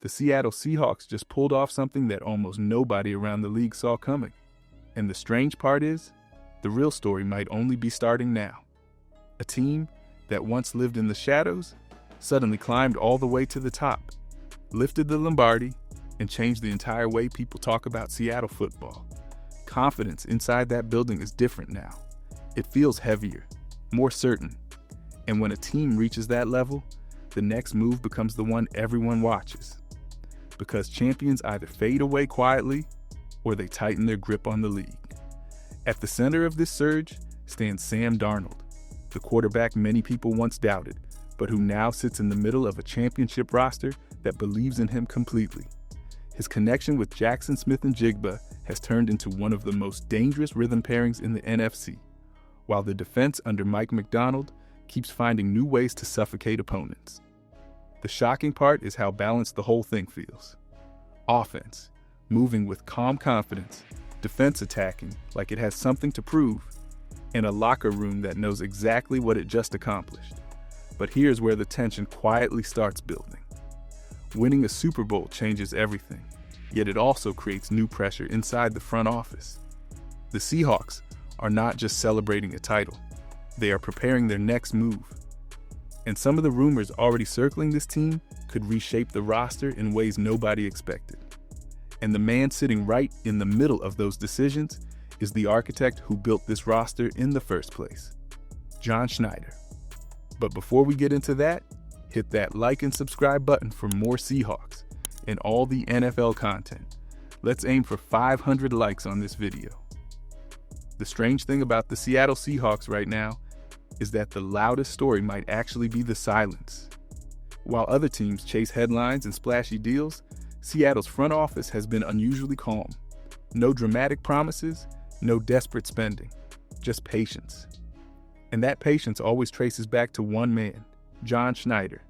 The Seattle Seahawks just pulled off something that almost nobody around the league saw coming. And the strange part is, the real story might only be starting now. A team that once lived in the shadows suddenly climbed all the way to the top, lifted the Lombardi, and changed the entire way people talk about Seattle football. Confidence inside that building is different now. It feels heavier, more certain. And when a team reaches that level, the next move becomes the one everyone watches. Because champions either fade away quietly or they tighten their grip on the league. At the center of this surge stands Sam Darnold, the quarterback many people once doubted, but who now sits in the middle of a championship roster that believes in him completely. His connection with Jackson Smith-Njigba has turned into one of the most dangerous rhythm pairings in the NFC, while the defense under Mike Macdonald keeps finding new ways to suffocate opponents. The shocking part is how balanced the whole thing feels. Offense, moving with calm confidence, defense attacking like it has something to prove, and a locker room that knows exactly what it just accomplished. But here's where the tension quietly starts building. Winning a Super Bowl changes everything, yet it also creates new pressure inside the front office. The Seahawks are not just celebrating a title, they are preparing their next move. And some of the rumors already circling this team could reshape the roster in ways nobody expected. And the man sitting right in the middle of those decisions is the architect who built this roster in the first place, John Schneider. But before we get into that, hit that like and subscribe button for more Seahawks and all the NFL content. Let's aim for 500 likes on this video. The strange thing about the Seattle Seahawks right now is that the loudest story might actually be the silence. While other teams chase headlines and splashy deals, Seattle's front office has been unusually calm. No dramatic promises, no desperate spending, just patience. And that patience always traces back to one man, John Schneider,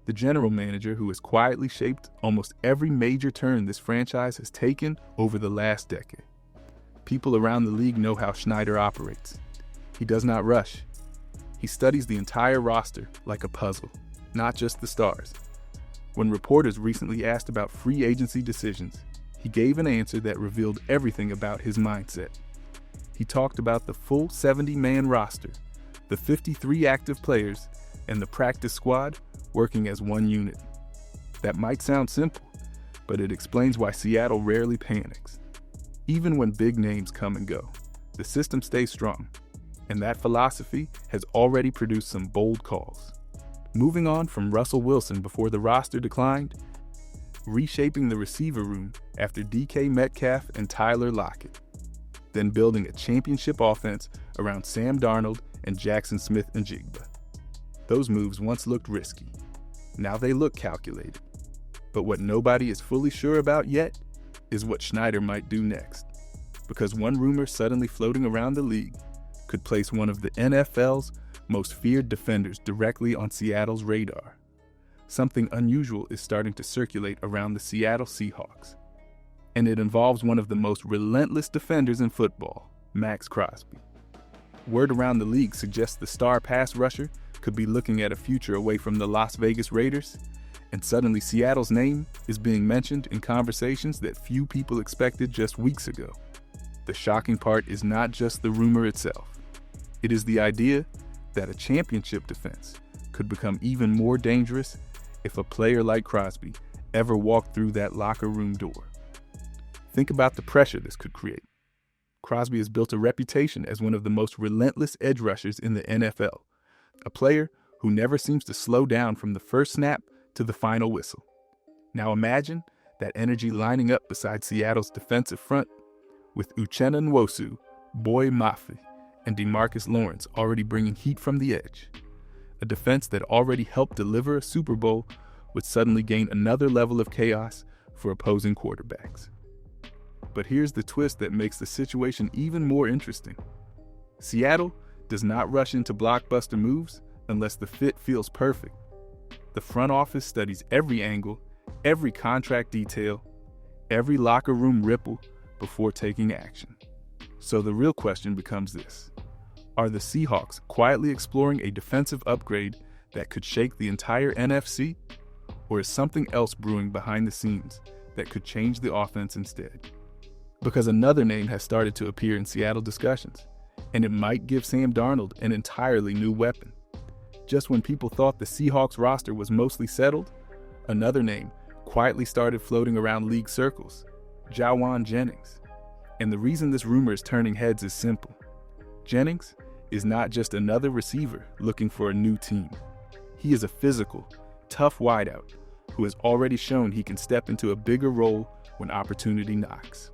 the general manager who has quietly shaped almost every major turn this franchise has taken over the last decade. People around the league know how Schneider operates. He does not rush. He studies the entire roster like a puzzle, not just the stars. When reporters recently asked about free agency decisions, he gave an answer that revealed everything about his mindset. He talked about the full 70-man roster, the 53 active players, and the practice squad working as one unit. That might sound simple, but it explains why Seattle rarely panics. Even when big names come and go, the system stays strong, and that philosophy has already produced some bold calls. Moving on from Russell Wilson before the roster declined, reshaping the receiver room after DK Metcalf and Tyler Lockett, then building a championship offense around Sam Darnold and Jackson Smith-Njigba. Those moves once looked risky. Now they look calculated. But what nobody is fully sure about yet is what Schneider might do next. Because one rumor suddenly floating around the league could place one of the NFL's most feared defenders directly on Seattle's radar. Something unusual is starting to circulate around the Seattle Seahawks. And it involves one of the most relentless defenders in football, Max Crosby. Word around the league suggests the star pass rusher could be looking at a future away from the Las Vegas Raiders, and suddenly Seattle's name is being mentioned in conversations that few people expected just weeks ago. The shocking part is not just the rumor itself. It is the idea that a championship defense could become even more dangerous if a player like Crosby ever walked through that locker room door. Think about the pressure this could create. Crosby has built a reputation as one of the most relentless edge rushers in the NFL, a player who never seems to slow down from the first snap to the final whistle. Now imagine that energy lining up beside Seattle's defensive front, with Uchenna Nwosu, Boy Mafe, and DeMarcus Lawrence already bringing heat from the edge. A defense that already helped deliver a Super Bowl would suddenly gain another level of chaos for opposing quarterbacks. But here's the twist that makes the situation even more interesting. Seattle does not rush into blockbuster moves unless the fit feels perfect. The front office studies every angle, every contract detail, every locker room ripple before taking action. So the real question becomes this: are the Seahawks quietly exploring a defensive upgrade that could shake the entire NFC? or is something else brewing behind the scenes that could change the offense instead? Because another name has started to appear in Seattle discussions, and it might give Sam Darnold an entirely new weapon. Just when people thought the Seahawks roster was mostly settled, another name quietly started floating around league circles: Jauan Jennings. And the reason this rumor is turning heads is simple. Jennings is not just another receiver looking for a new team. He is a physical, tough wideout who has already shown he can step into a bigger role when opportunity knocks.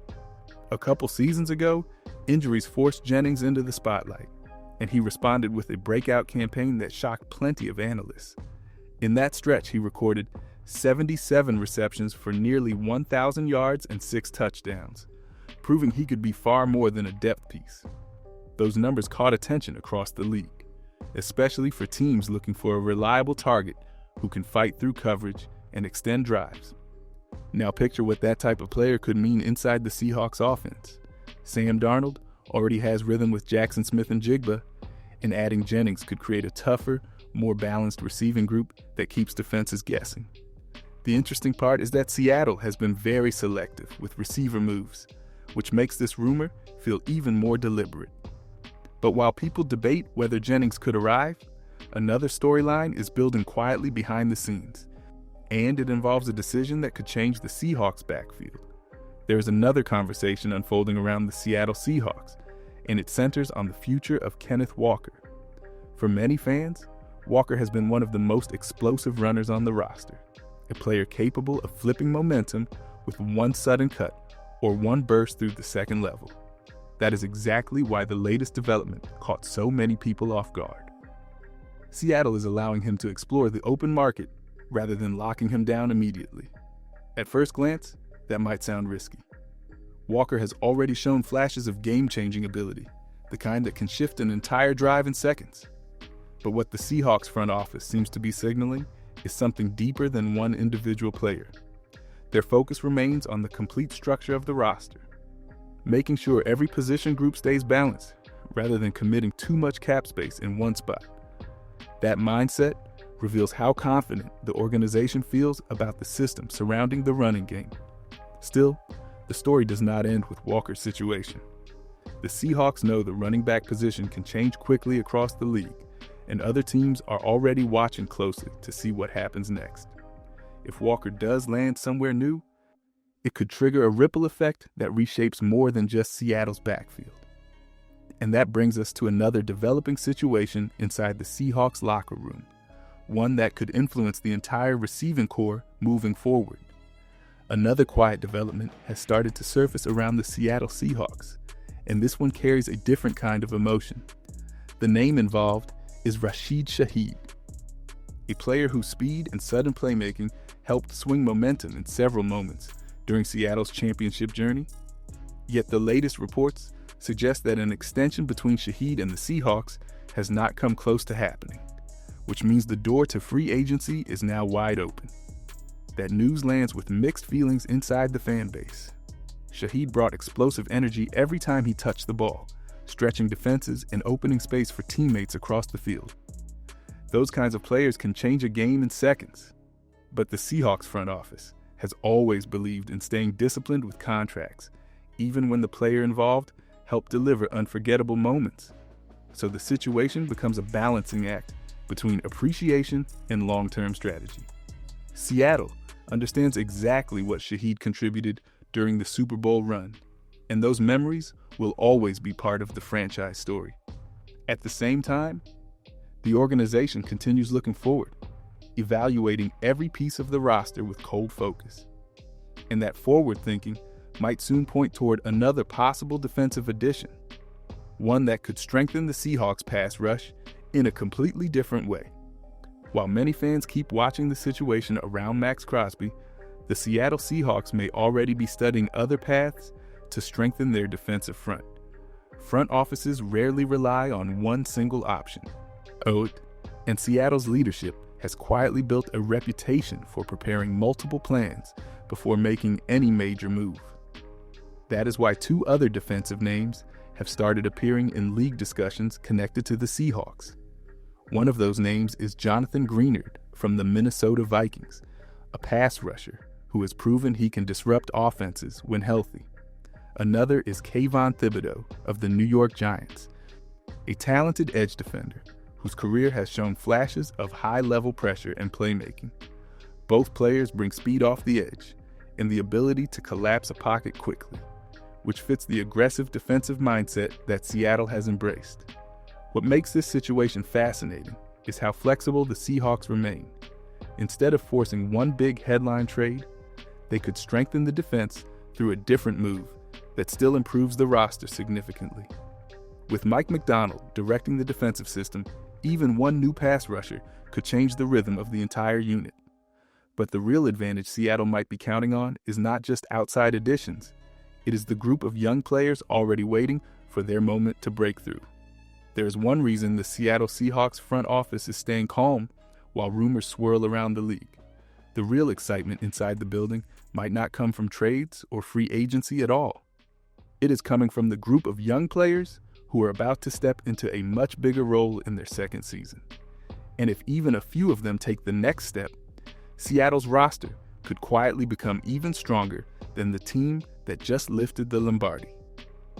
A couple seasons ago, injuries forced Jennings into the spotlight, and he responded with a breakout campaign that shocked plenty of analysts. In that stretch, he recorded 77 receptions for nearly 1,000 yards and 6 touchdowns, proving he could be far more than a depth piece. Those numbers caught attention across the league, especially for teams looking for a reliable target who can fight through coverage and extend drives. Now picture what that type of player could mean inside the Seahawks offense. Sam Darnold already has rhythm with Jackson Smith and Jigba, and adding Jennings could create a tougher, more balanced receiving group that keeps defenses guessing. The interesting part is that Seattle has been very selective with receiver moves, which makes this rumor feel even more deliberate. But while people debate whether Jennings could arrive, another storyline is building quietly behind the scenes, and it involves a decision that could change the Seahawks' backfield. There is another conversation unfolding around the Seattle Seahawks, and it centers on the future of Kenneth Walker. For many fans, Walker has been one of the most explosive runners on the roster, a player capable of flipping momentum with one sudden cut or one burst through the second level. That is exactly why the latest development caught so many people off guard. Seattle is allowing him to explore the open market rather than locking him down immediately. At first glance, that might sound risky. Walker has already shown flashes of game-changing ability, the kind that can shift an entire drive in seconds. But what the Seahawks front office seems to be signaling is something deeper than one individual player. Their focus remains on the complete structure of the roster, making sure every position group stays balanced rather than committing too much cap space in one spot. That mindset reveals how confident the organization feels about the system surrounding the running game. Still, the story does not end with Walker's situation. The Seahawks know the running back position can change quickly across the league, and other teams are already watching closely to see what happens next. If Walker does land somewhere new, it could trigger a ripple effect that reshapes more than just Seattle's backfield. And that brings us to another developing situation inside the Seahawks locker room, one that could influence the entire receiving corps moving forward. Another quiet development has started to surface around the Seattle Seahawks, and this one carries a different kind of emotion. The name involved is Rasheed Shahid, a player whose speed and sudden playmaking helped swing momentum in several moments during Seattle's championship journey. Yet the latest reports suggest that an extension between Shahid and the Seahawks has not come close to happening, which means the door to free agency is now wide open. That news lands with mixed feelings inside the fan base. Shahid brought explosive energy every time he touched the ball, stretching defenses and opening space for teammates across the field. Those kinds of players can change a game in seconds. But the Seahawks front office has always believed in staying disciplined with contracts, even when the player involved helped deliver unforgettable moments. So the situation becomes a balancing act between appreciation and long-term strategy. Seattle understands exactly what Shahid contributed during the Super Bowl run, and those memories will always be part of the franchise story. At the same time, the organization continues looking forward, evaluating every piece of the roster with cold focus. And that forward thinking might soon point toward another possible defensive addition, one that could strengthen the Seahawks pass rush in a completely different way. While many fans keep watching the situation around Max Crosby, the Seattle Seahawks may already be studying other paths to strengthen their defensive front. Front offices rarely rely on one single option. And Seattle's leadership has quietly built a reputation for preparing multiple plans before making any major move. That is why two other defensive names have started appearing in league discussions connected to the Seahawks. One of those names is Jonathan Greenard from the Minnesota Vikings, a pass rusher who has proven he can disrupt offenses when healthy. Another is Kayvon Thibodeau of the New York Giants, a talented edge defender whose career has shown flashes of high-level pressure and playmaking. Both players bring speed off the edge and the ability to collapse a pocket quickly, which fits the aggressive defensive mindset that Seattle has embraced. What makes this situation fascinating is how flexible the Seahawks remain. Instead of forcing one big headline trade, they could strengthen the defense through a different move that still improves the roster significantly. With Mike Macdonald directing the defensive system, even one new pass rusher could change the rhythm of the entire unit. But the real advantage Seattle might be counting on is not just outside additions. It is the group of young players already waiting for their moment to break through. There is one reason the Seattle Seahawks front office is staying calm while rumors swirl around the league. The real excitement inside the building might not come from trades or free agency at all. It is coming from the group of young players who are about to step into a much bigger role in their second season. And if even a few of them take the next step, Seattle's roster could quietly become even stronger than the team that just lifted the Lombardi.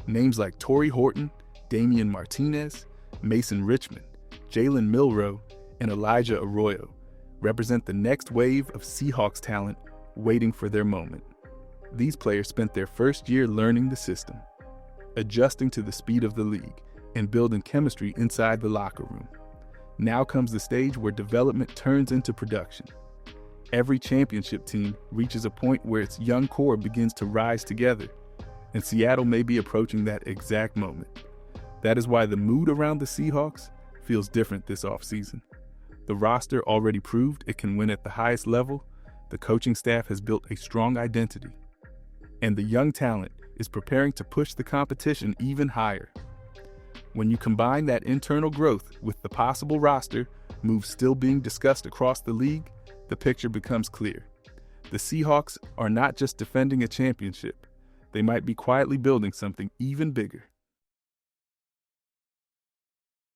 Names like Torrey Horton, Damian Martinez, Mason Richmond, Jalen Milroe, and Elijah Arroyo represent the next wave of Seahawks talent waiting for their moment. These players spent their first year learning the system, adjusting to the speed of the league, and building chemistry inside the locker room. Now comes the stage where development turns into production. Every championship team reaches a point where its young core begins to rise together, and Seattle may be approaching that exact moment. That is why the mood around the Seahawks feels different this offseason. The roster already proved it can win at the highest level, the coaching staff has built a strong identity, and the young talent is preparing to push the competition even higher. When you combine that internal growth with the possible roster moves still being discussed across the league, the picture becomes clear. The Seahawks are not just defending a championship, they might be quietly building something even bigger.